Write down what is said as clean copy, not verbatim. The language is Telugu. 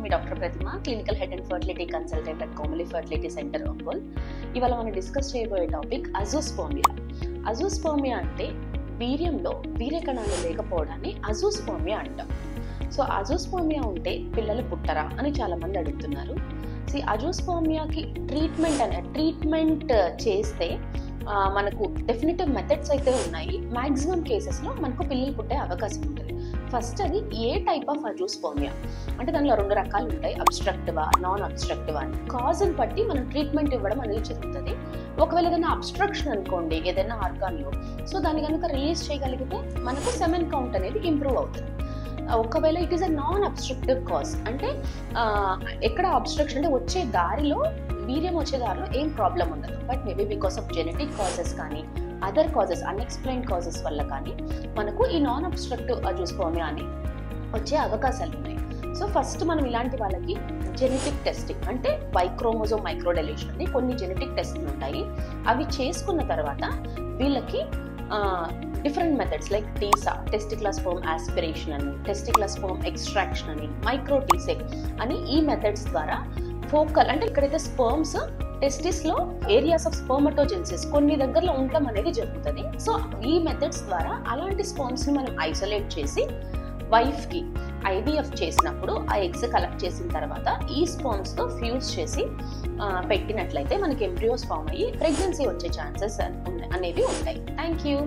Me doctor Pratima, clinical head and fertility consultant at Komali fertility centre Ongole. ఇవాళ మనం డిస్కస్ చేయబోయే టాపిక్ అజూస్పర్మియా. అజూస్పర్మియా అంటే వీర్యంలో వీర్య కణాలు లేకపోవడాన్ని అజూస్పర్మియా అంటాం. సో అజూస్పర్మియా ఉంటే పిల్లలు పుట్టరా అని చాలా మంది అడుగుతున్నారు. అజూస్పర్మియాకి ట్రీట్మెంట్ చేస్తే మనకు డెఫినిటివ్ మెథడ్స్ అయితే ఉన్నాయి. మ్యాక్సిమం కేసెస్లో మనకు పిల్లలు పుట్టే అవకాశం ఉంటుంది. ఫస్ట్ అది ఏ టైప్ ఆఫ్ అజూస్పర్మియా అంటే దానిలో 2 రకాలు ఉంటాయి, అబ్స్ట్రక్టివా, నాన్ అబ్స్ట్రక్టివా అని. కాజ్ని బట్టి మనం ట్రీట్మెంట్ ఇవ్వడం అనేది జరుగుతుంది. ఒకవేళ ఏదైనా అబ్స్ట్రక్షన్ అనుకోండి, ఏదైనా ఆర్గాన్లో, సో దాన్ని కనుక రిలీజ్ చేయగలిగితే మనకు సెమెన్ కౌంట్ అనేది ఇంప్రూవ్ అవుతుంది. ఒకవేళ it is a non obstructive cause అంటే ఎక్కడ అబ్స్ట్రక్షన్ అంటే వచ్చే దారిలో వీర్యం వచ్చే దారిలో ఏం ప్రాబ్లం ఉండదు, but maybe because of genetic causes కానీ అదర్ కాజెస్, అన్ఎక్స్ప్లెయిన్ కాజెస్ వల్ల కానీ మనకు ఈ నాన్ అబ్స్ట్రక్టివ్ అజూస్పర్మియా అని వచ్చే అవకాశాలు ఉన్నాయి. సో ఫస్ట్ మనం ఇలాంటి వాళ్ళకి జెనెటిక్ టెస్టింగ్ అంటే వైక్రోమోజోమ్ మైక్రోడెలీషన్ అని కొన్ని జెనెటిక్ టెస్ట్లు ఉంటాయి. అవి చేసుకున్న తర్వాత వీళ్ళకి different methods like TESA, testicular sperm aspiration అని, టెస్టిక్యులర్ స్పెర్మ్ ఎక్స్ట్రాక్షన్ అని, మైక్రో టీసెక్ అని ఈ మెథడ్స్ ద్వారా ఫోకల్ అంటే ఇక్కడైతే స్పెర్మ్స్ టెస్టిస్లో ఏరియాస్ ఆఫ్ స్పెర్మటోజెన్సిస్ కొన్ని దగ్గరలో ఉండటం అనేది జరుగుతుంది. సో ఈ మెథడ్స్ ద్వారా అలాంటి స్పెర్మ్స్ని మనం ఐసోలేట్ చేసి వైఫ్కి ఐవీఎఫ్ చేసినప్పుడు ఆ ఎగ్స్ కలెక్ట్ చేసిన తర్వాత ఈ స్పెర్మ్స్తో ఫ్యూజ్ చేసి పెట్టినట్లయితే మనకి ఎంబ్రియోస్ ఫామ్ అయ్యి ప్రెగ్నెన్సీ వచ్చే ఛాన్సెస్ అనేవి ఉంటాయి. Thank you.